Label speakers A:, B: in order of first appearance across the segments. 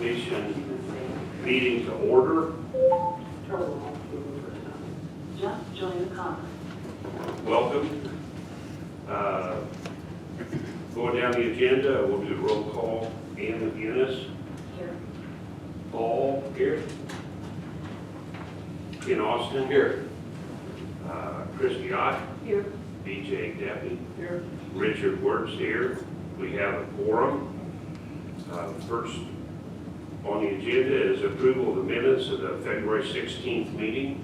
A: Commission meeting to order.
B: Just join the conference.
A: Welcome. Going down the agenda, we'll do a roll call. Ann McGinnis.
B: Here.
A: Paul. Here. Ken Austin. Here. Christy Ott.
B: Here.
A: BJ Deppie.
B: Here.
A: Richard Wertz here. We have a quorum. First on the agenda is approval of the minutes of the February 16th meeting.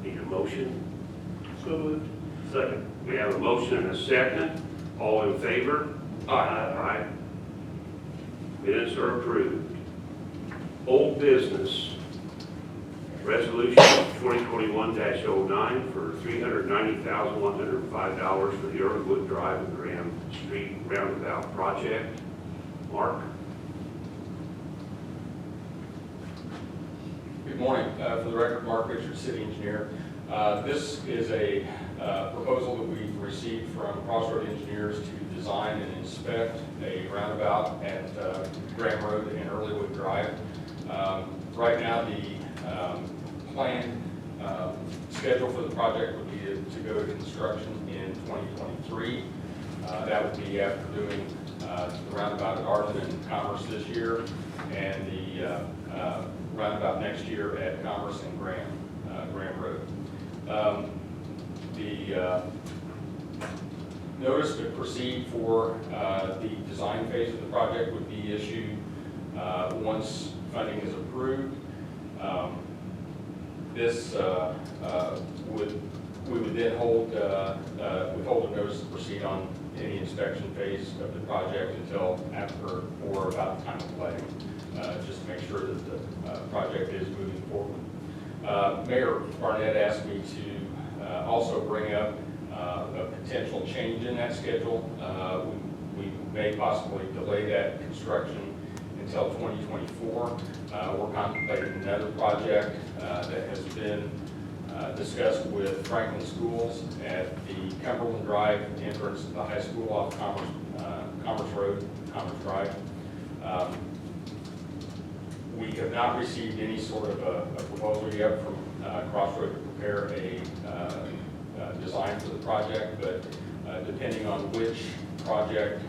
A: Need a motion?
C: So moved.
A: Second. We have a motion and a second. All in favor? Aye. Minutes are approved. Old business. Resolution 2021-09 for $390,105 for the Earlwood Drive and Graham Street Roundabout project. Mark?
D: Good morning. For the record, Mark Richards, City Engineer. This is a proposal that we received from Crossroad Engineers to design and inspect a roundabout at Graham Road and Earlwood Drive. Right now, the planned schedule for the project would be to go to construction in 2023. That would be after doing the roundabout at Arden and Commerce this year, and the roundabout next year at Commerce and Graham Road. The notice to proceed for the design phase of the project would be issued once funding is approved. We would then withhold a notice to proceed on any inspection phase of the project until after or about the time of letting, just to make sure that the project is moving forward. Mayor Barnett asked me to also bring up a potential change in that schedule. We may possibly delay that construction until 2024. We're contemplating another project that has been discussed with Franklin Schools at the Cumberland Drive entrance to the high school off Commerce Road, Commerce Drive. We have not received any sort of a proposal yet from Crossroad to prepare a design for the project, but depending on which project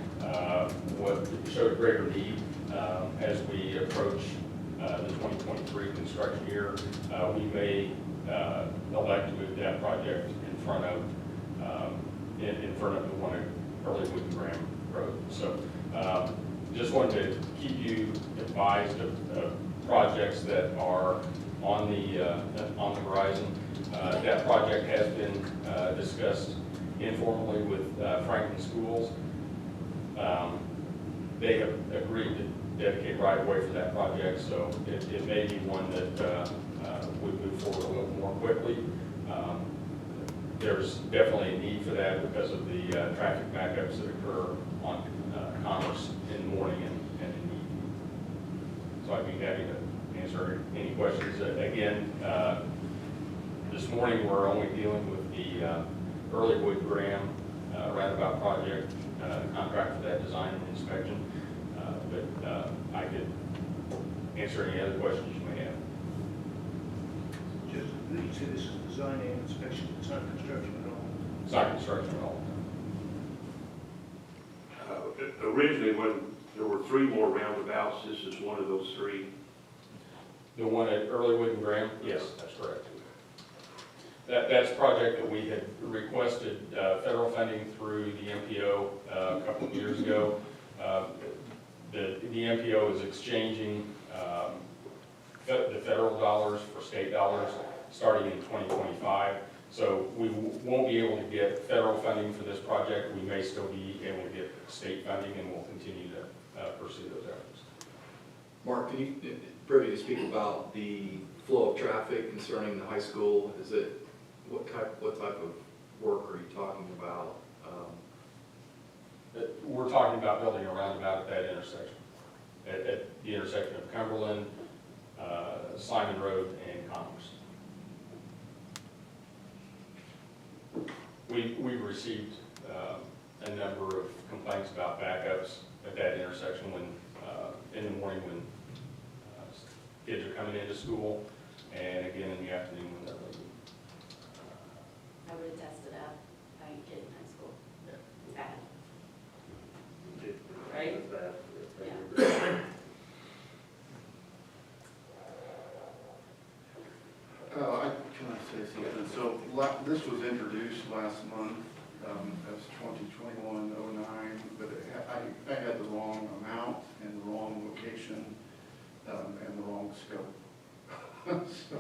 D: what showed greater need as we approach the 2023 construction year, we may elect to move that project in front of the one at Earlwood and Graham Road. So just wanted to keep you advised of projects that are on the horizon. That project has been discussed informally with Franklin Schools. They have agreed to dedicate right away for that project, so it may be one that would move forward a little more quickly. There's definitely a need for that because of the traffic backups that occur on Commerce in the morning and in the evening. So I'd be happy to answer any questions. Again, this morning we're only dealing with the Earlwood Graham roundabout project, contract for that design and inspection. But I could answer any other questions you may have.
C: Just, you said this is design and inspection, it's not construction at all.
D: It's not construction at all.
A: Originally, when there were 3 more roundabouts, this is one of those 3.
D: The one at Earlwood and Graham? Yes, that's correct. That's a project that we had requested federal funding through the MPO a couple of years ago. The MPO is exchanging the federal dollars for state dollars starting in 2025. So we won't be able to get federal funding for this project. We may still be able to get state funding, and we'll continue to pursue those efforts.
E: Mark, can you privy to speak about the flow of traffic concerning the high school? Is it, what type of work are you talking about?
D: We're talking about building a roundabout at that intersection, at the intersection of Cumberland, Simon Road, and Commerce. We've received a number of complaints about backups at that intersection when in the morning when kids are coming into school, and again in the afternoon when they're leaving.
F: I would have tested out by a kid in high school. It's bad. Right? Yeah.
G: Can I say something? So this was introduced last month as 2021-09, but I had the wrong amount and the wrong location and the wrong scope. So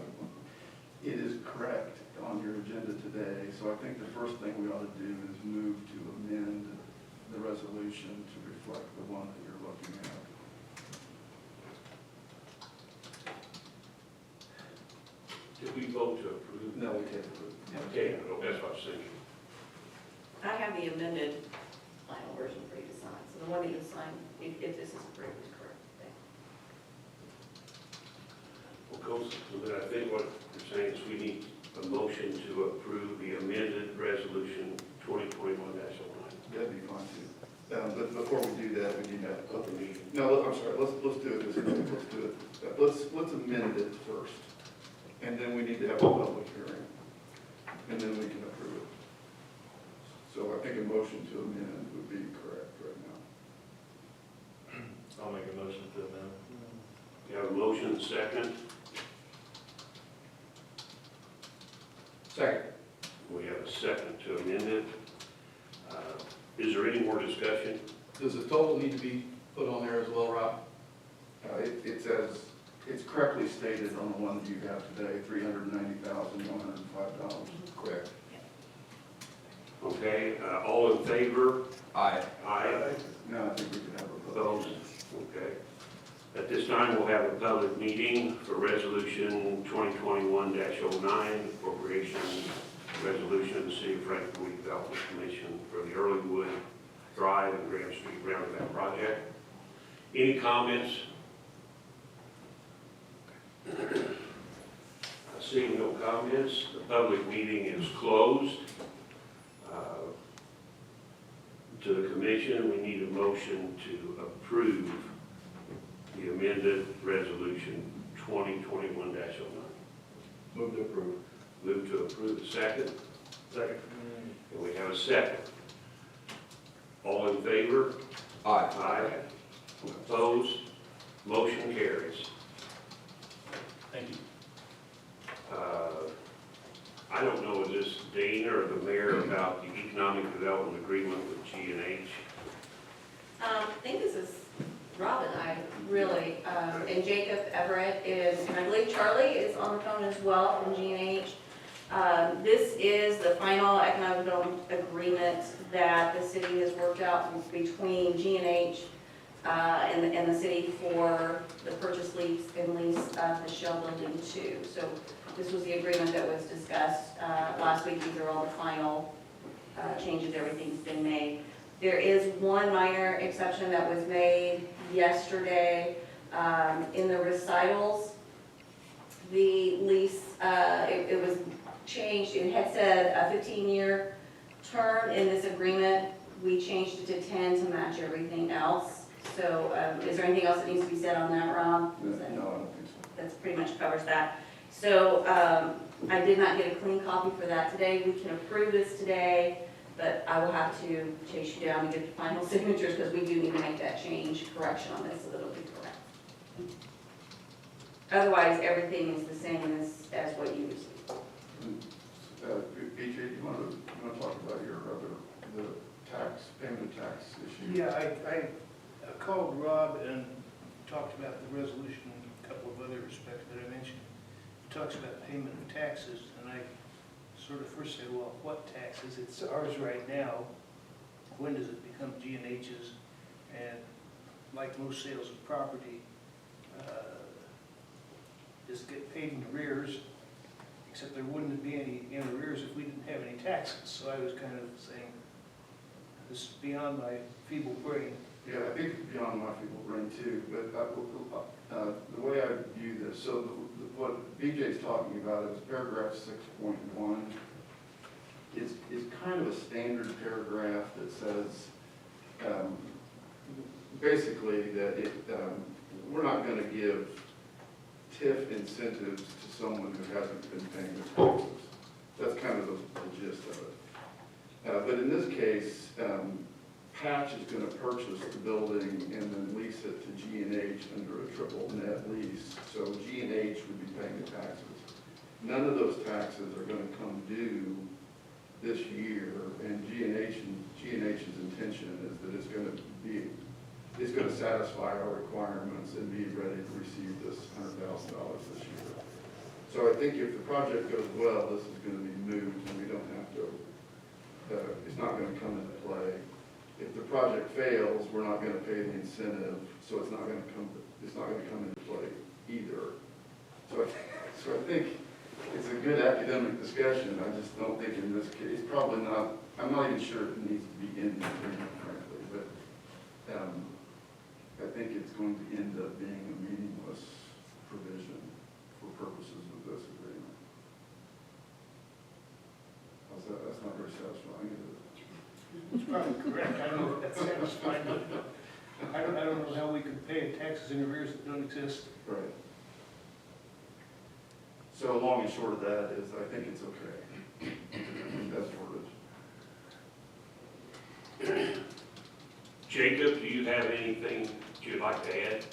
G: it is correct on your agenda today. So I think the first thing we ought to do is move to amend the resolution to reflect the one that you're looking at.
A: Did we vote to approve?
G: No, we can't approve.
A: Okay, no, that's what I was thinking.
F: I have the amended final version for you to sign. So the one that you sign, if this is approved, is correct.
A: Well, Coach, then I think what you're saying is we need a motion to approve the amended resolution 2021-09.
G: That'd be fine too. But before we do that, we need to
A: Open meeting.
G: No, I'm sorry, let's do it this way, let's do it, let's amend it first, and then we need to have a public hearing, and then we can approve it. So I think a motion to amend would be correct right now.
H: I'll make a motion to amend.
A: You have a motion, second.
E: Second.
A: We have a second to amend it. Is there any more discussion?
E: Does the total need to be put on there as well, Rob?
G: It says, it's correctly stated on the one that you have today, $390,105.
E: Correct.
A: Okay, all in favor?
E: Aye.
A: Aye.
G: Now I think we can have a vote.
A: Opposed? Okay. At this time, we'll have a public meeting for resolution 2021-09, appropriation resolution of the City of Frankfort Redevelopment Commission for the Earlywood Drive and Graham Street Roundabout project. Any comments? Seeing no comments, the public meeting is closed. To the commission, we need a motion to approve the amended resolution 2021-09.
E: Move to approve.
A: Move to approve the second,
H: Second.
A: and we have a second. All in favor?
E: Aye.
A: Aye. Opposed? Motion carries.
D: Thank you.
A: I don't know, is this Dana or the mayor about the economic development agreement with G&H?
F: I think this is Rob and I, really, and Jacob Everett is, and I believe Charlie is on the phone as well from G&H. This is the final economic development agreement that the city has worked out between G&H and the city for the purchase lease and lease of the Shell Building 2. So this was the agreement that was discussed last week. These are all the final changes, everything's been made. There is one minor exception that was made yesterday in the recitals. The lease, it was changed, it had said a 15-year term in this agreement. We changed it to 10 to match everything else. So is there anything else that needs to be said on that, Rob?
G: No, I don't think so.
F: That's pretty much covers that. So I did not get a clean copy for that today. We can approve this today, but I will have to chase you down and get the final signatures because we do need to make that change correction on this so that it'll be correct. Otherwise, everything is the same as what you received.
G: BJ, do you want to talk about your the tax, payment of tax issue?
C: Yeah, I called Rob and talked about the resolution and a couple of other respects that I mentioned. It talks about payment of taxes, and I sort of first said, well, what taxes? It's ours right now. When does it become G&H's? And like most sales of property, just get paid in arrears, except there wouldn't be any in arrears if we didn't have any taxes. So I was kind of saying, this is beyond my feeble brain.
G: Yeah, I think it's beyond my feeble brain too, but the way I view this, so what BJ's talking about is paragraph 6.1. Is kind of a standard paragraph that says, basically that we're not gonna give TIF incentives to someone who hasn't been paying their taxes. That's kind of the gist of it. But in this case, Patch is gonna purchase the building and then lease it to G&H under a triple net lease. So G&H would be paying the taxes. None of those taxes are gonna come due this year, and G&H's intention is that it's gonna satisfy our requirements and be ready to receive this $100,000 this year. So I think if the project goes well, this is gonna be moved, and we don't have to, it's not gonna come into play. If the project fails, we're not gonna pay the incentive, so it's not gonna come into play either. So I think it's a good academic discussion. I just don't think in this case, probably not, I'm not even sure it needs to be in the agreement, frankly, but I think it's going to end up being a meaningless provision for purposes of this agreement. How's that? That's not very satisfying, is it?
C: It's probably correct. I don't know if that's satisfying. I don't know how we could pay taxes in arrears that don't exist.
G: Right. So long and short of that is, I think it's okay. That's shortage.
A: Jacob, do you have anything that you'd like to add?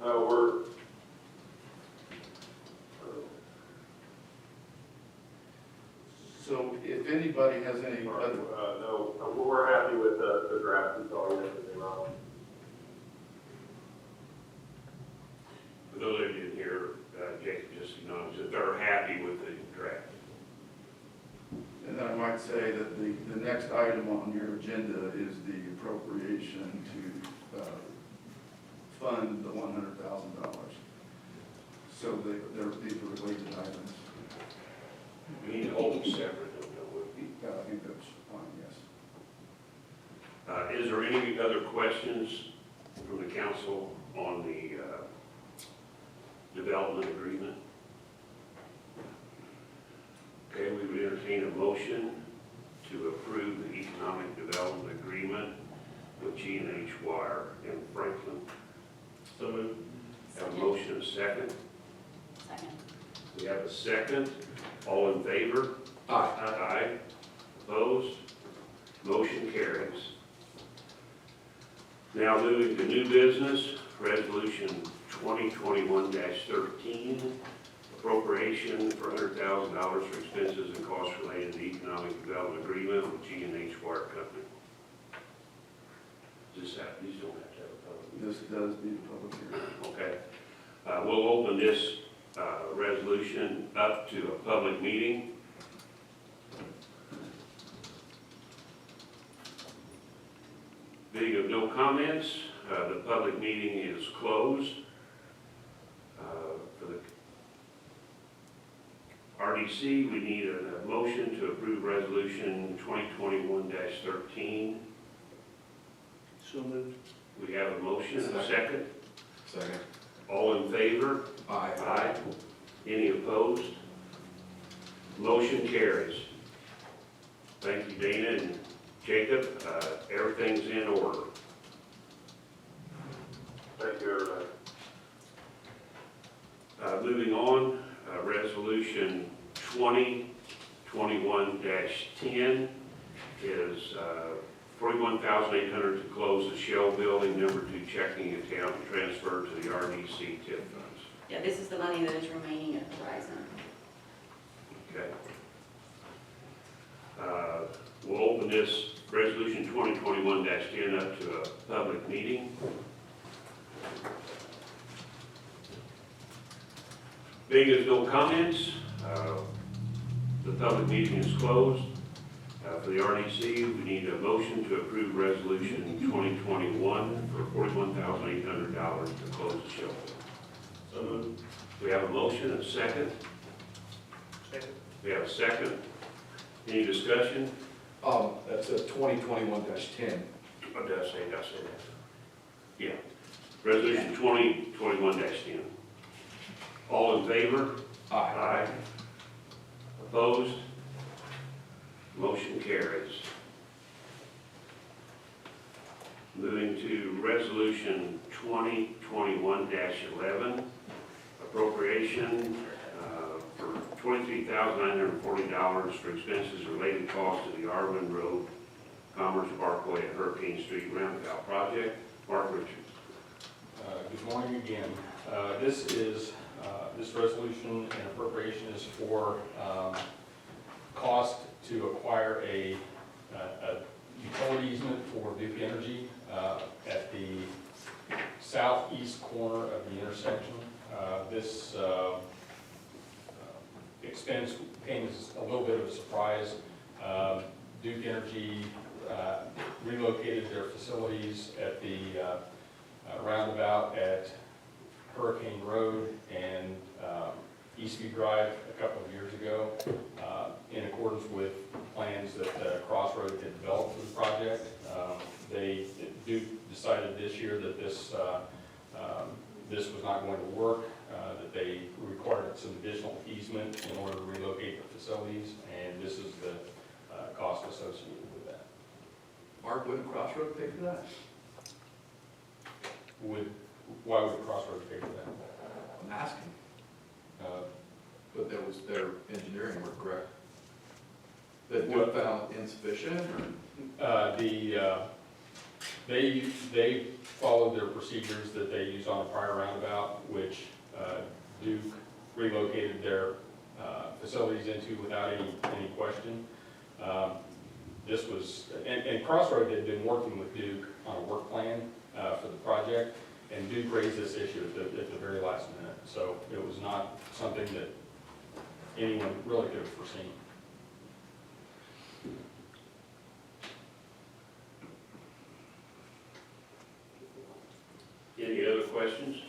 I: No, we're,
G: So if anybody has any other,
I: no, we're happy with the draft we saw yesterday, Rob.
A: For those of you who didn't hear, Jacob just acknowledged that they're happy with the draft.
G: and I might say that the next item on your agenda is the appropriation to fund the $100,000. So these are related items.
A: We need to hold them separate, don't we?
G: I think that's fine, yes.
A: Is there any other questions from the council on the development agreement? Okay, we would entertain a motion to approve the economic development agreement with G&H Wire in Franklin.
H: So moved.
A: Have a motion and a second.
F: Second.
A: We have a second. All in favor?
E: Aye.
A: Aye. Opposed? Motion carries. Now moving to new business, resolution 2021-13, appropriation for $100,000 for expenses and costs related to the economic development agreement with G&H Wire Company. These don't have to have a public meeting.
G: This does need a public hearing.
A: Okay. We'll open this resolution up to a public meeting. Being of no comments, the public meeting is closed. For the RDC, we need a motion to approve resolution 2021-13.
C: So moved.
A: We have a motion, a second.
E: Second.
A: All in favor?
E: Aye.
A: Aye. Any opposed? Motion carries. Thank you, Dana and Jacob. Everything's in order.
I: Thank you, everybody.
A: Moving on, resolution 2021-10 is $41,800 to close the Shell Building number 2 checking account and transfer to the RDC TIF funds.
F: Yeah, this is the money that is remaining at Horizon.
A: Okay. We'll open this resolution 2021-10 up to a public meeting. Being there's no comments, the public meeting is closed. For the RDC, we need a motion to approve resolution 2021 for $41,800 to close the Shell.
H: So moved.
A: We have a motion and a second.
C: Second.
A: We have a second. Any discussion?
E: That's a 2021-10.
A: What did I say? Did I say that? Yeah. Resolution 2021-10. All in favor?
E: Aye.
A: Opposed? Motion carries. Moving to Resolution 2021-11, appropriation for $23,940 for expenses related costs to the Arvin Road, Commerce Parkway, and Hurricane Street Roundabout project. Mark Richards.
D: Good morning again. This resolution and appropriation is for cost to acquire a utility easement for Duke Energy at the southeast corner of the intersection. This expense came as a little bit of a surprise. Duke Energy relocated their facilities at the roundabout at Hurricane Road and Eastview Drive a couple of years ago, in accordance with plans that Crossroad had developed for the project. Duke decided this year that this was not going to work, that they required some additional easement in order to relocate the facilities, and this is the cost associated with that.
E: Mark, wouldn't Crossroad pay for that?
D: Why would Crossroads pay for that?
E: I'm asking. But that was their engineering work, correct? That Duke found insufficient, or?
D: They followed their procedures that they used on a prior roundabout, which Duke relocated their facilities into without any question. This was, and Crossroad had been working with Duke on a work plan for the project, and Duke raised this issue at the very last minute. So it was not something that anyone really could have foreseen.
A: Any other questions?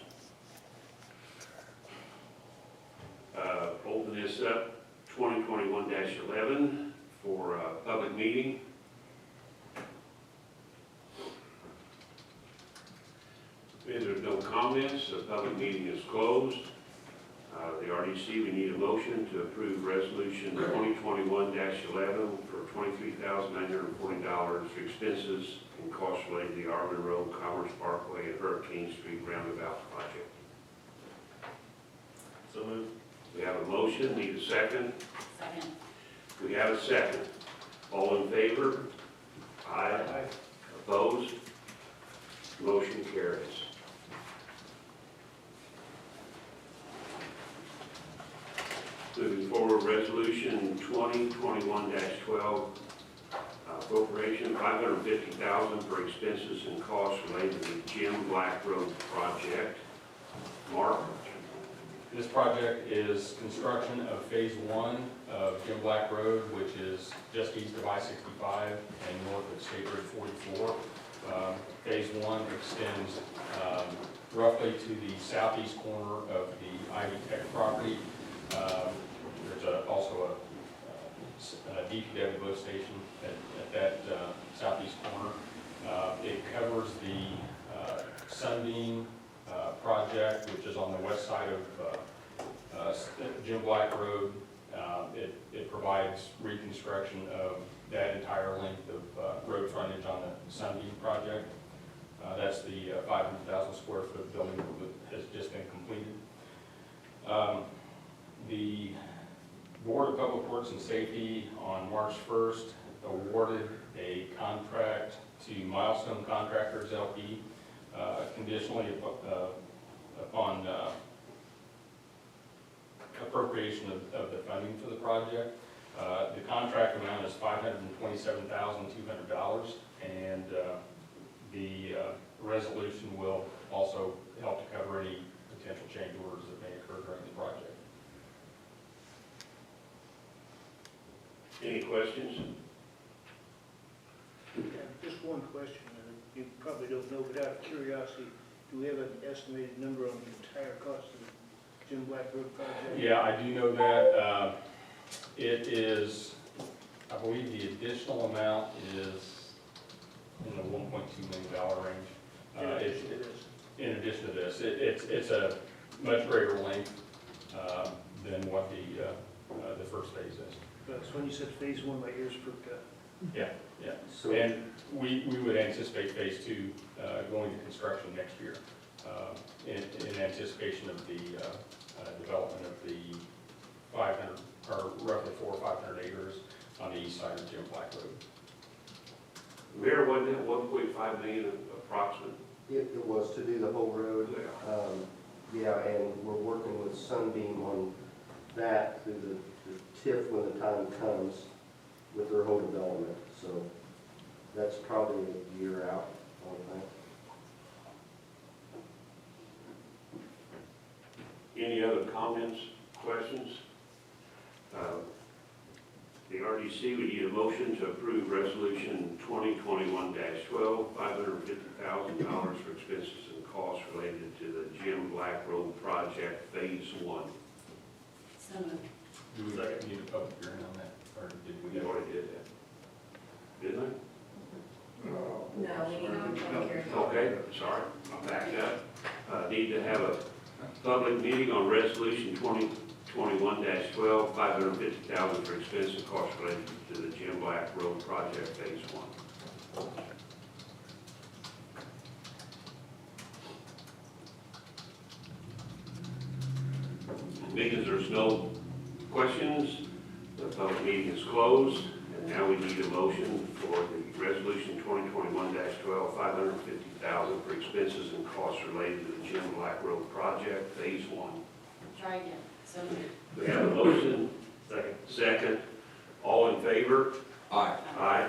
A: Open this up, 2021-11, for a public meeting. If there's no comments, the public meeting is closed. The RDC, we need a motion to approve Resolution 2021-11 for $23,940 for expenses and costs related to the Arvin Road, Commerce Parkway, and Hurricane Street Roundabout project.
H: So moved.
A: We have a motion, need a second.
B: Second.
A: We have a second. All in favor? Aye. Opposed? Motion carries. Moving forward, Resolution 2021-12, appropriation $550,000 for expenses and costs related to the Jim Black Road project. Mark?
D: This project is construction of Phase 1 of Jim Black Road, which is just east of I-65 and north of State Road 44. Phase 1 extends roughly to the southeast corner of the Ivy Tech property. There's also a DPW lift station at that southeast corner. It covers the Sunbeam project, which is on the west side of Jim Black Road. It provides reconstruction of that entire length of road frontage on the Sunbeam project. That's the 500,000 square foot building that has just been completed. The Board of Public Works and Safety on March 1st awarded a contract to Milestone Contractors LP, conditionally upon appropriation of the funding for the project. The contract amount is $527,200, and the resolution will also help to cover any potential change orders that may occur during the project.
A: Any questions?
C: Just one question, you probably don't know, but out of curiosity, do we have an estimated number on the entire cost of the Jim Black Road project?
D: Yeah, I do know that. It is, I believe the additional amount is in the $1.2 million range. In addition to this, it's a much greater length than what the first phase is.
C: That's when you said phase one, my ears perked up.
D: Yeah, yeah.
J: So,
D: And we would anticipate phase two going to construction next year in anticipation of the development of the 500, or roughly 400 or 500 acres on the east side of Jim Black Road.
A: Mayor, wasn't that 1.5 million approximate?
J: it was to do the whole road.
A: Yeah.
J: Yeah, and we're working with Sunbeam on that through the TIF when the time comes with their whole development. So that's probably a year out, I would think.
A: Any other comments, questions? The RDC, we need a motion to approve resolution 2021-12, $550,000 for expenses and costs related to the Jim Black Road project, phase one.
F: So moved.
D: Do we need a public hearing on that, or did we?
A: We already did that. Didn't I?
F: No, we need to public hearing.
A: Okay, sorry, I backed up. Need to have a public meeting on resolution 2021-12, $550,000 for expense and costs related to the Jim Black Road project, phase one. Because there's no questions, the public meeting is closed, and now we need a motion for the resolution 2021-12, $550,000 for expenses and costs related to the Jim Black Road project, phase one.
F: Try again. So moved.
A: We have a motion, second, all in favor?
E: Aye.
A: Aye.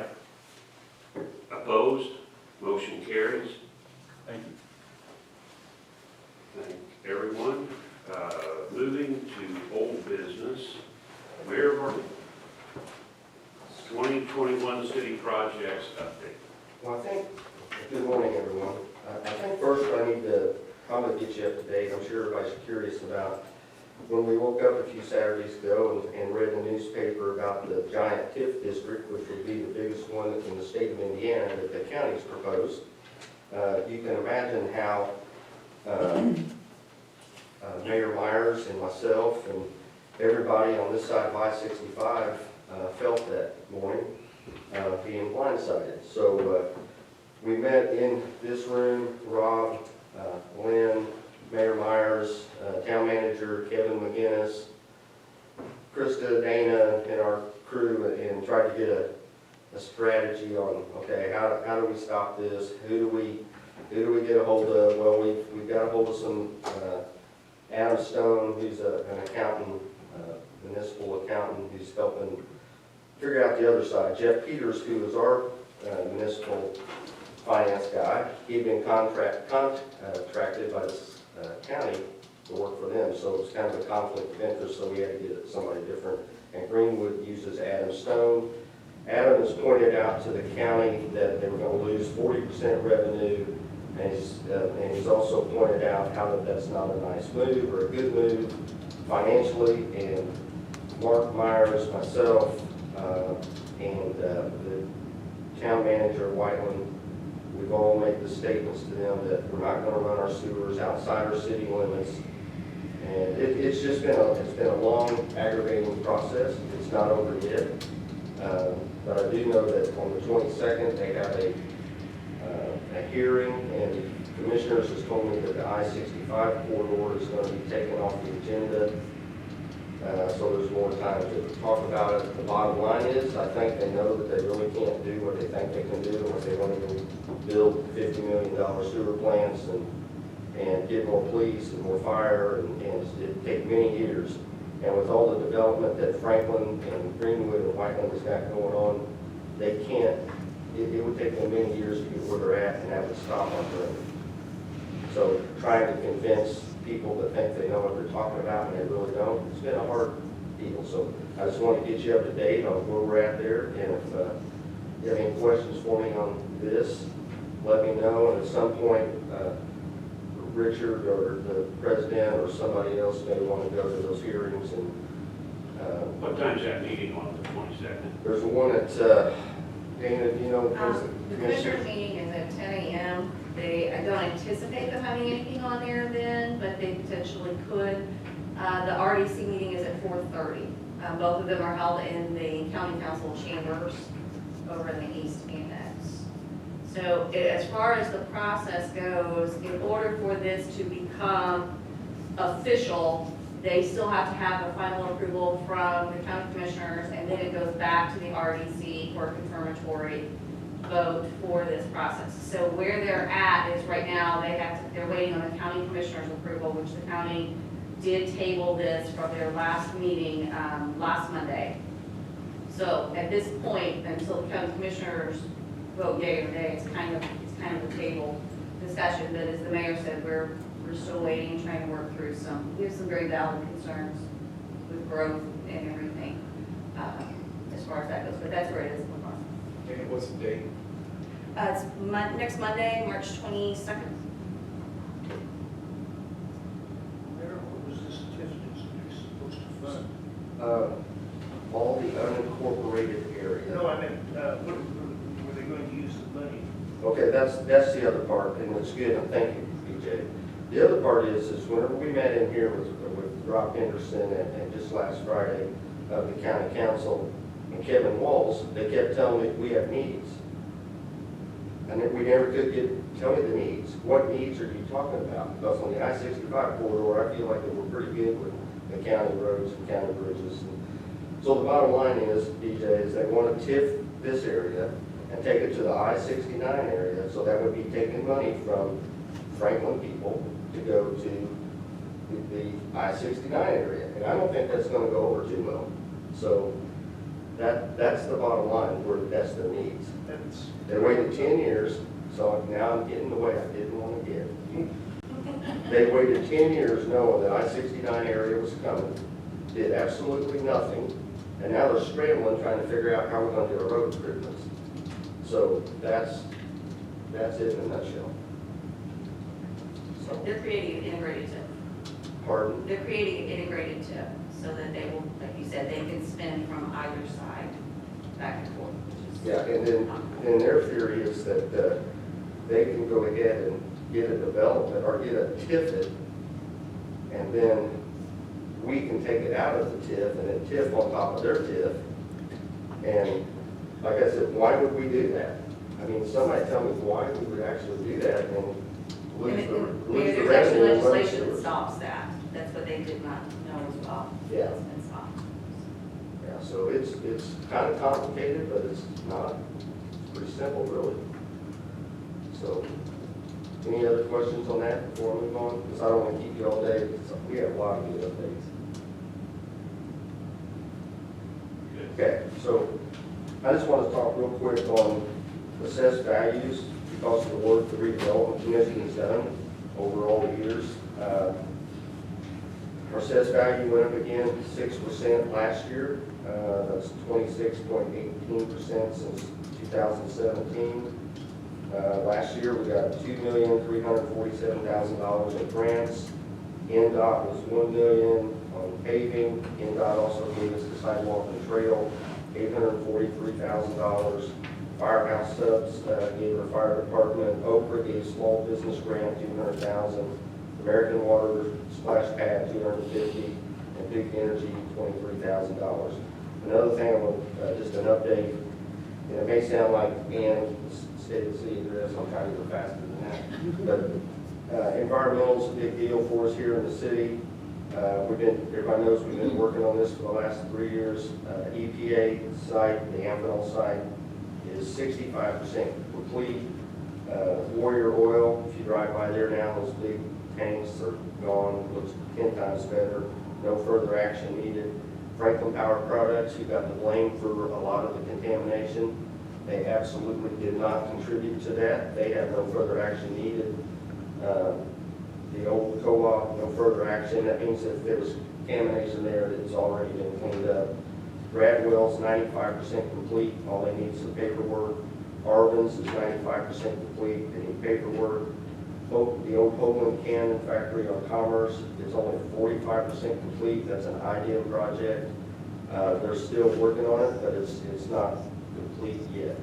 A: Opposed? Motion carries.
D: Thank you.
A: Thank everyone. Moving to old business, Mayor Martin, 2021 city projects update.
J: Well, good morning, everyone. I think first I need to probably get you up to date. I'm sure everybody's curious about when we woke up a few Saturdays ago and read the newspaper about the giant TIF district, which would be the biggest one in the state of Indiana that the county's proposed. You can imagine how Mayor Myers and myself and everybody on this side of I-65 felt that morning, being blindsided. So we met in this room, Rob, Lynn, Mayor Myers, Town Manager Kevin McGinnis, Krista, Dana, and our crew, and tried to get a strategy on, okay, how do we stop this? Who do we get a hold of? Well, we've got a hold of some Adam Stone, who's an accountant, municipal accountant, who's helping figure out the other side. Jeff Peters, who is our municipal finance guy, he'd been contracted by this county to work for them, so it was kind of a conflict of interest, so we had to get somebody different. And Greenwood uses Adam Stone. Adam has pointed out to the county that they were going to lose 40% revenue, and he's also pointed out how that's not a nice move or a good move financially. And Mark Myers, myself, and the town manager, Whiteland, we've all made the statements to them that we're not going to run our sewers outside our city limits. And it's been a long, aggravating process. It's not over yet. But I do know that on the 22nd, they have a hearing, and the commissioners has told me that the I-65 corridor is going to be taken off the agenda. So there's more time to talk about it. The bottom line is, I think they know that they really can't do what they think they can do unless they want to build $50 million sewer plants and get more police and more fire, and it'd take many years. And with all the development that Franklin and Greenwood and Whiteland has got going on, they can't, it would take them many years to get where they're at and have it stop on them. So trying to convince people that think they know what they're talking about and they really don't, it's been a hard deal. So I just want to get you up to date on where we're at there, and if you have any questions for me on this, let me know. And at some point, Richard or the president or somebody else may want to go to those hearings. And
A: What time's that meeting on the 22nd?
J: there's one at, Dana, do you know?
F: The commissioners meeting is at 10 a.m. I don't anticipate them having anything on there then, but they potentially could. The RDC meeting is at 4:30. Both of them are held in the county council chambers over in the East Annex. So as far as the process goes, in order for this to become official, they still have to have a final approval from the county commissioners, and then it goes back to the RDC for a confirmatory vote for this process. So where they're at is right now, they're waiting on the county commissioners' approval, which the county did table this from their last meeting last Monday. So at this point, until the county commissioners vote yea or nay, it's kind of a table discussion. But as the mayor said, we're still waiting, trying to work through we have some very valid concerns with growth and everything as far as that goes. But that's where it is in the process.
E: And what's the date?
F: It's next Monday, March 22nd.
C: Mayor, what was this TIF district supposed to fund?
J: All the unincorporated area.
C: No, I meant, what were they going to use the money?
J: Okay, that's the other part, and it's good, and thank you, BJ. The other part is whenever we met in here with Rob Henderson and just last Friday of the county council and Kevin Walls, they kept telling me we have needs. And we never could tell me the needs. What needs are you talking about? Because on the I-65 corridor, I feel like that we're pretty good with the county roads and county bridges. So the bottom line is, BJ, is they want to TIF this area and take it to the I-69 area, so that would be taking money from Franklin people to go to the I-69 area. And I don't think that's going to go over too well. So that's the bottom line, where that's their needs. They waited 10 years, so now I'm getting the way I didn't want to get. They waited 10 years knowing that I-69 area was coming, did absolutely nothing, and now they're scrambling trying to figure out how we're going to do our road improvements. So that's it in a nutshell. So,
F: They're creating an integrated TIF.
J: pardon?
F: They're creating an integrated TIF so that they will, like you said, they can spend from either side back and forth.
J: Yeah, and then their theory is that they can go ahead and get a development or get a TIF it, and then we can take it out of the TIF and then TIF on top of their TIF. And like I said, why would we do that? I mean, somebody tell me why we would actually do that and lose the
F: There's actually
J: revenue. and lose
F: legislation that
J: the-
F: stops that. That's what they did not know as well.
J: Yeah.
F: It's been stopped.
J: Yeah, so it's kind of complicated, but it's not. It's pretty simple, really. So, any other questions on that before I move on? Because I don't want to keep you all day, because we have a lot of good updates. Okay, so I just want to talk real quick on assessed values because of the work the redevelopment commission has done over all the years. Our assessed value went up again 6% last year. That's 26.18% since 2017. Last year, we got $2,347,000 in grants. NDOT was $1 million on paving. NDOT also gave us the sidewalk and trail, $843,000. Firehouse subs gave our fire department. Oprah gave small business grant, $200,000. American Water splash pad, $250,000, and Duke Energy, $23,000. Another thing, I want just an update. And it may sound like Ann stated the city address, I'm trying to go faster than that. But environmental is a big deal for us here in the city. Everybody knows we've been working on this for the last 3 years. EPA site, the Amphenol site, is 65% complete. Warrior Oil, if you drive by there now, those big tanks are gone, looks 10 times better, no further action needed. Franklin Power Products, who got the blame for a lot of the contamination, they absolutely did not contribute to that. They have no further action needed. The old co-op, no further action. That means that if there was contamination there, that it's already been cleaned up. Bradwell's 95% complete, all they need is the paperwork. Arvin's is 95% complete, they need paperwork. The old Hoagland Cannon factory on Commerce is only 45% complete. That's an IDM project. They're still working on it, but it's not complete yet.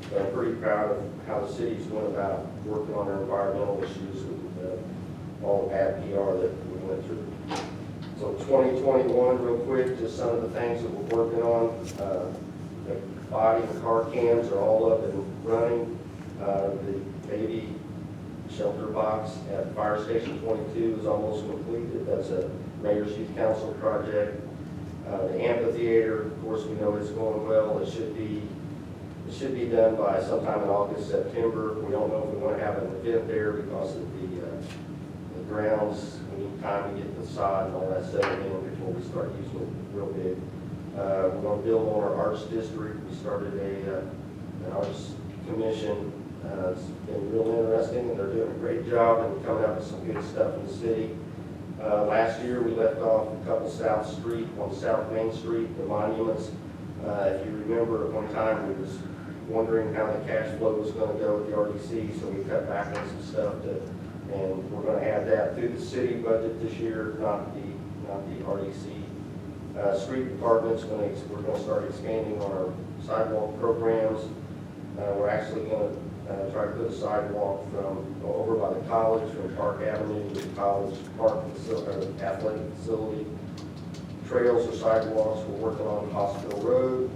J: But I'm pretty proud of how the city's went about working on their environmental issues with all the bad PR that we went through. So So 2021, real quick, just some of the things that we're working on. The body and car cams are all up and running. The baby shelter box at Fire Station 22 is almost completed. That's a Mayor's Youth Council project. The amphitheater, of course, we know it's going well. It should be done by sometime in August, September. We don't know if we want to have an event there because of the grounds. We need time to get the sod and all that settled in before we start using it real big. We're going to build on our arts district. We started an arts commission. It's been real interesting, and they're doing a great job and coming up with some good stuff in the city. Last year, we left off a couple South Street, on South Main Street, the monuments. If you remember, at one time, we was wondering how the cash flow was going to go with the RDC, so we cut back on some stuff and we're going to add that through the city budget this year, not the RDC. Street department's we're going to start expanding on our sidewalk programs. We're actually going to try to put a sidewalk from over by the college, from Park Avenue to the college park athletic facility. Trails or sidewalks, we're working on Hospital Road.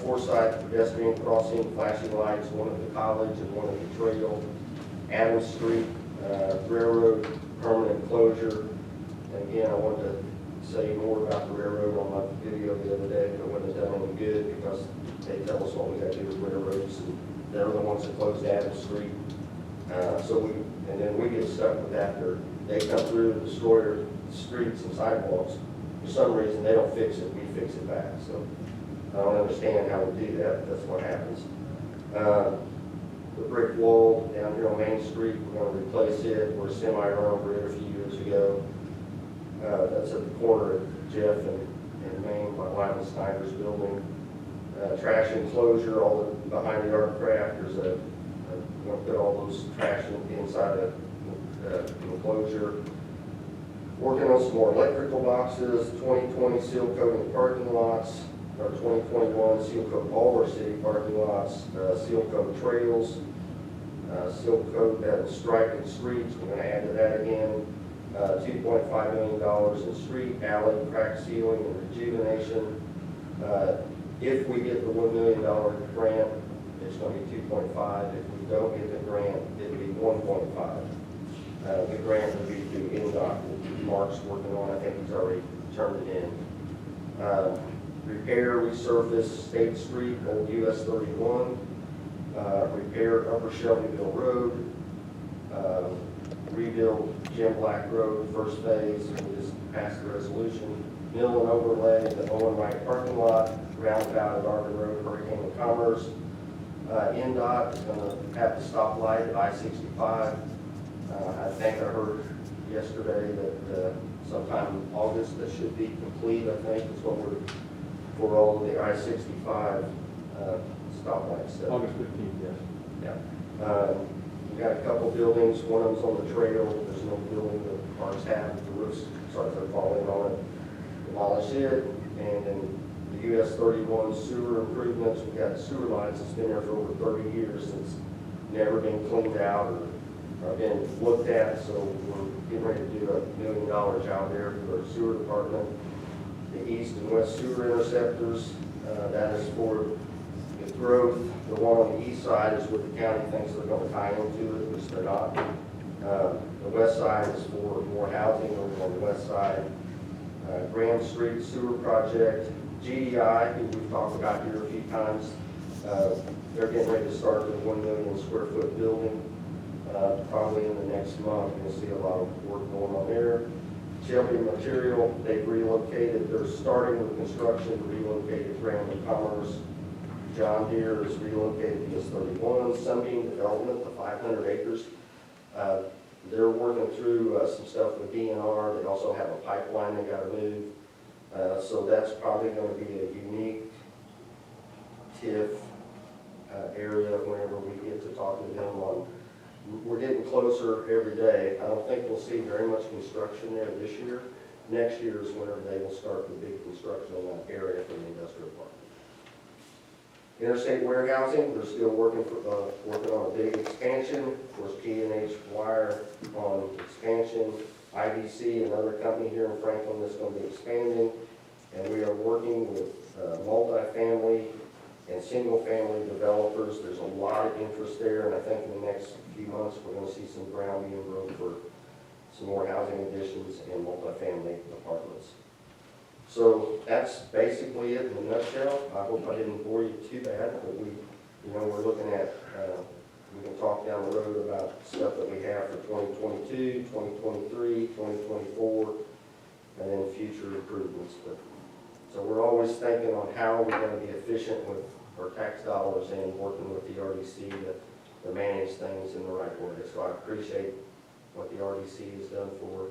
J: Forsyth pedestrian crossing, flashing lights, one at the college and one at the trail. Adams Street, railroad permanent closure. And again, I wanted to say more about the railroad on my video the other day, but it wasn't done any good because they tell us what we got to do with railroads, and they're the ones that closed Adams Street. And then we get stuck with that. They come through and destroy our streets and sidewalks. For some reason, they don't fix it, we fix it back. So I don't understand how we do that, but that's what happens. The brick wall down here on Main Street, we're going to replace it. We're semi-run over it a few years ago. That's at the corner of Jeff and Main by Lyman Snyder's building. Trash enclosure, all behind the art craft. There's we're going to put all those trash inside the enclosure. Working on some more electrical boxes, 2020 seal coating parking lots, or 2021 seal coat all our city parking lots, seal coat trails, seal coat striping streets. We're going to add to that again. $2.5 million in street, alley, crack sealing, and rejuvenation. If we get the $1 million grant, it's going to be 2.5. If we don't get the grant, it'll be 1.5. The grant will be through NDOT. Mark's working on. I think he's already turned it in. Repair, resurface State Street, old US 31. Repair Upper Shelbyville Road. Rebuild Jim Black Road, first phase. We just passed the resolution. Mill and overlay the Owen Wright parking lot, roundabout at Arden Road, Hurricane and Commerce. NDOT is going to have the stoplight at I-65. I think I heard yesterday that sometime in August that should be complete. I think is what we're for all of the I-65 stoplight stuff.
D: August 15th, yes.
J: Yeah. We got a couple buildings. One of them's on the trail. There's no building that parks have. The roofs starts falling on it. Demolish it. And then the US 31 sewer improvements. We got sewer lines that's been there for over 30 years. It's never been cleaned out or been looked at. So we're getting ready to do $1 million job there for our sewer department. The east and west sewer interceptors. That is for the growth. The one on the east side is what the county thinks they're going to tie into it, which they're not. The west side is for more housing over on the west side. Graham Street Sewer Project, GDI, who we've talked about here a few times. They're getting ready to start with a 1 million square foot building. Probably in the next month, you'll see a lot of work going on there. Shelby Material, they've relocated. They're starting with construction, relocated Graham and Commerce. John Deere is relocated to US 31. Sunbeam Development, the 500 acres. They're working through some stuff with DNR. They also have a pipeline they got to move. So that's probably going to be a unique TIF area whenever we get to talk to them on. We're getting closer every day. I don't think we'll see very much construction there this year. Next year is whenever they will start the big construction on that area for the industrial park. Interstate warehousing, they're still working on a big expansion. Of course, G&H Wire on expansion. IBC, another company here in Franklin that's going to be expanding. And we are working with multifamily and single-family developers. There's a lot of interest there, and I think in the next few months, we're going to see some ground being broke for some more housing additions and multifamily apartments. So that's basically it in a nutshell. I hope I didn't bore you too bad, but we're looking at, we can talk down the road about stuff that we have for 2022, 2023, 2024, and then future improvements. So we're always thinking on how we're going to be efficient with our tax dollars and working with the RDC to manage things in the right way. So I appreciate what the RDC has done for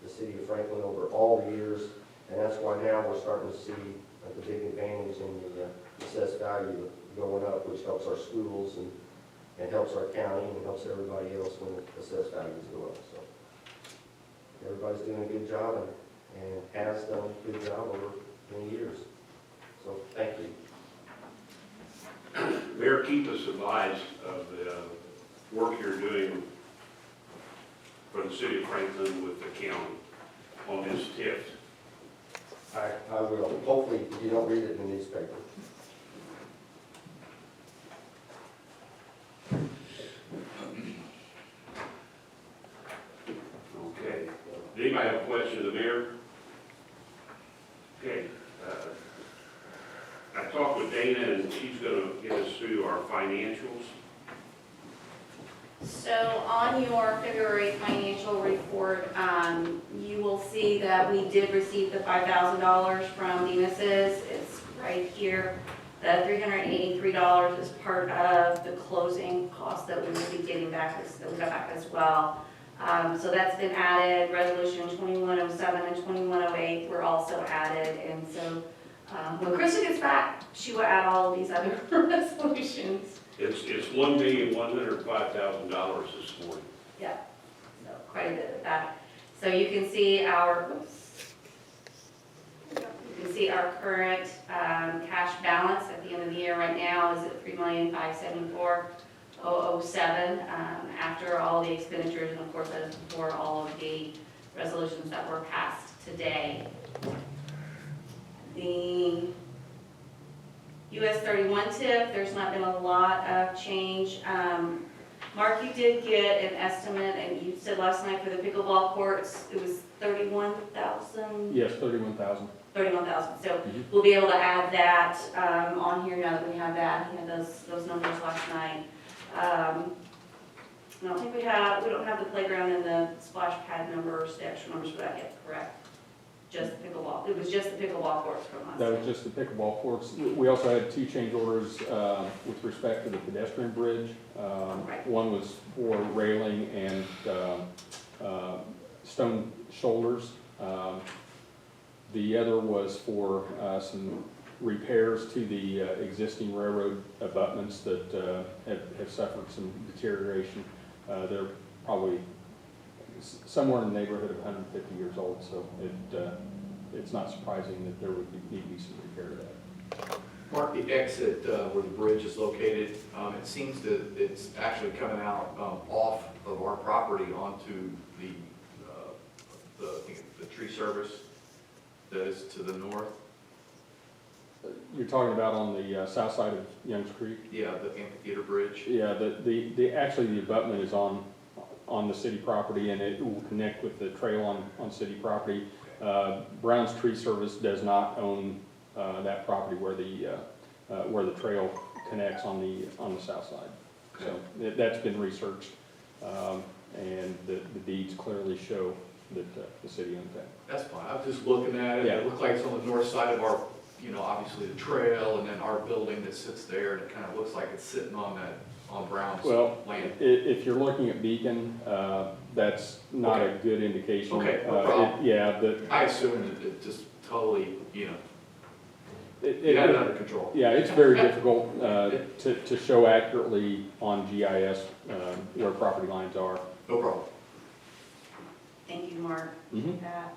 J: the city of Franklin over all the years. And that's why now we're starting to see the big advantage in the assessed value going up, which helps our schools and helps our county and helps everybody else when the assessed values go up. So everybody's doing a good job and has done a good job over many years. So thank you.
A: Mayor, keep us advised of the work you're doing for the city of Franklin with the county on this TIF.
J: I will. Hopefully you don't read it in the newspaper.
A: Okay. Does anybody have a question of the mayor? Okay. I talked with Dana and she's going to get us through our financials.
F: So on your February financial report, you will see that we did receive the $5,000 from Venus's. It's right here. The $383 is part of the closing cost that we will be getting back, that we got back as well. So that's been added. Resolution 2107 and 2108 were also added. And so when Krista gets back, she will add all of these other resolutions.
A: It's $1,105,000 this morning.
F: Yeah, so quite a bit of that. So you can see our, current cash balance at the end of the year right now is at $3,574,007 after all the expenditures, and of course that is before all of the resolutions that were passed today. The US 31 TIF, there's not been a lot of change. Mark, you did get an estimate, and you said last night for the pickleball courts, it was 31,000?
D: Yes, 31,000.
F: 31,000, so we'll be able to add that on here now that we have that. We had those numbers last night. I don't think we don't have the playground and the splash pad numbers, the extra numbers for that yet, correct? Just the pickleball. It was just the pickleball courts from last
D: That
F: night.
D: was just the pickleball courts. We also had 2 change orders with respect to the pedestrian bridge.
F: Right.
D: One was for railing and stone shoulders. The other was for some repairs to the existing railroad abutments that have suffered some deterioration. They're probably somewhere in the neighborhood of 150 years old, so it's not surprising that there would need to be some repair to that.
E: Mark, the exit where the bridge is located, it seems that it's actually coming out off of our property onto the tree service that is to the north.
D: You're talking about on the south side of Youngs Creek?
E: Yeah, the amphitheater bridge.
D: Yeah, actually the abutment is on the city property, and it will connect with the trail on city property. Brown's Tree Service does not own that property where the trail connects on the south side. So that's been researched, and the deeds clearly show that the city owns that.
E: That's fine. I was just looking at it.
D: Yeah.
E: It looked like it's on the north side of our, obviously the trail, and then our building that sits there, and it kind of looks like it's sitting on Brown's land.
D: If you're looking at Beacon, that's not a good indication.
E: Okay, no problem.
D: Yeah,
E: I assumed that it just totally, you had it
D: it,
E: under control.
D: yeah, it's very difficult to show accurately on GIS where property lines are.
E: No problem.
F: Thank you, Mark, for that.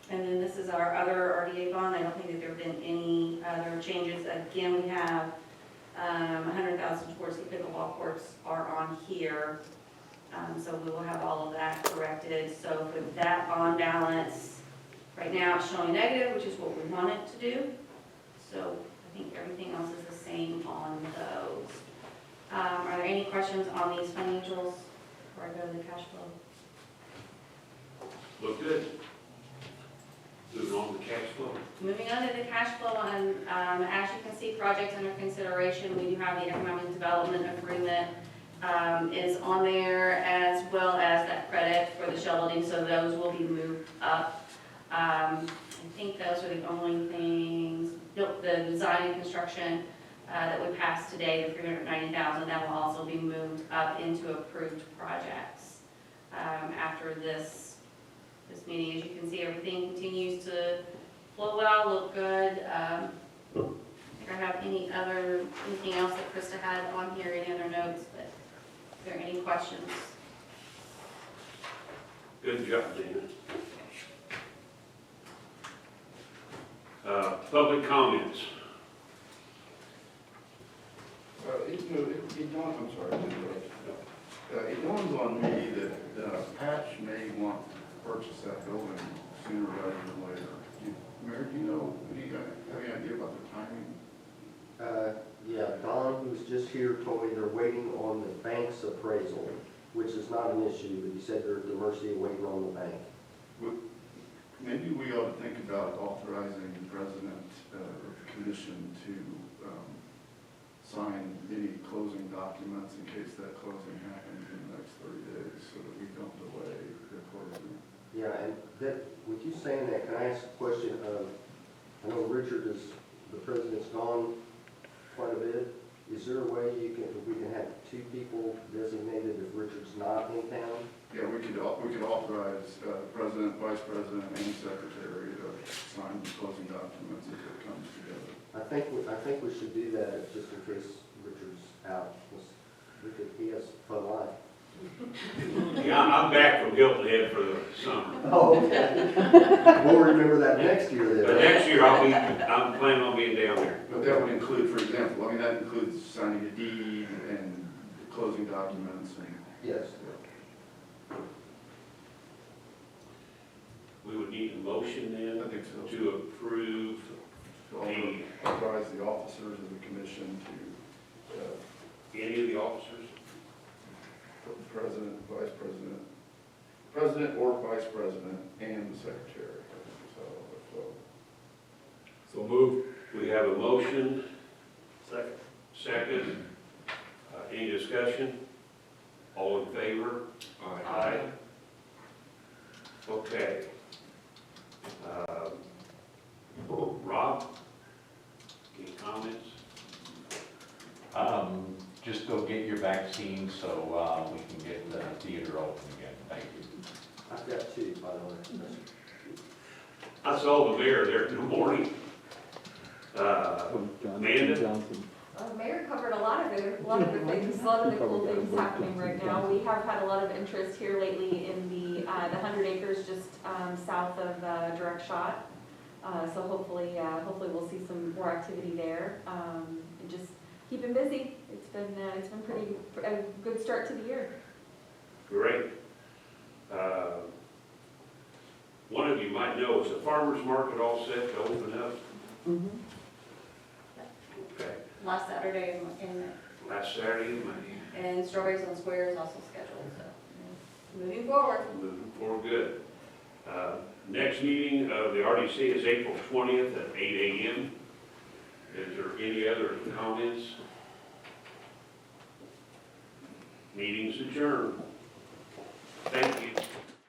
F: And then this is our other RDA bond. I don't think that there have been any other changes. Again, we have 100,000 towards the pickleball courts are on here. So we will have all of that corrected. So for that bond balance, right now it's showing negative, which is what we want it to do. So I think everything else is the same on those. Are there any questions on these financials before I go to the cash flow?
A: Look good. Moving on to cash flow.
F: Moving on to the cash flow, and as you can see, projects under consideration, we do have the economic development agreement is on there, as well as that credit for the shoveling, so those will be moved up. I think those are the only things. Nope, the design and construction that we passed today, the $390,000, that will also be moved up into approved projects after this meeting. As you can see, everything continues to flow well, look good. I don't think I have anything else that Krista had on here, any other notes, but if there are any questions?
A: Good job, Dana. Public comments.
G: It dawns, I'm sorry, it dawns on me that Patch may want to purchase that building sooner rather than later. Mayor, do you have any idea about the timing?
J: Yeah, Don, who was just here, told me they're waiting on the bank's appraisal, which is not an issue, but he said they're at the mercy of waiting on the bank.
G: Maybe we ought to think about authorizing the president of the commission to sign any closing documents in case that closing happens in the next 30 days so that we don't delay the closing.
J: Yeah, and that, with you saying that, can I ask a question? I know Richard is, the president's gone quite a bit. Is there a way we can have two people designated if Richard's not in town?
G: Yeah, we could authorize president, vice president, and secretary to sign the closing documents if it comes together.
J: I think we should do that just in case Richard's out. He has a fun life.
A: Yeah, I'm back from Hilton Head for the summer.
J: Oh, okay. We'll remember that next year then.
A: But next year, I'm planning on being down there.
G: But that would include, for example, that includes signing a deed and closing documents and.
J: Yes.
A: We would need a motion then
G: I think so.
A: to approve
G: To authorize the officers of the commission to,
A: any of the officers.
G: president, vice president, president or vice president, and the secretary.
D: So move.
A: We have a motion,
H: Second.
A: second. Any discussion? All in favor? Aye. Okay. Rob, any comments?
K: Just go get your vaccine so we can get the theater open again. Thank you.
J: I've got two, by the way.
A: I saw the mayor there in the morning. Amanda?
L: Mayor covered a lot of the things, a lot of the cool things happening right now. We have had a lot of interest here lately in the 100 acres just south of Direct Shot. So hopefully we'll see some more activity there. And just keep him busy. It's been a good start to the year.
A: Great. One of you might know, is the farmer's market all set to open up? Okay.
F: Last Saturday in
A: Last Saturday of May.
F: and Strawberries on Square is also scheduled, so moving forward.
A: Moving forward good. Next meeting of the RDC is April 20th at 8 a.m. Is there any other comments? Meeting's adjourned.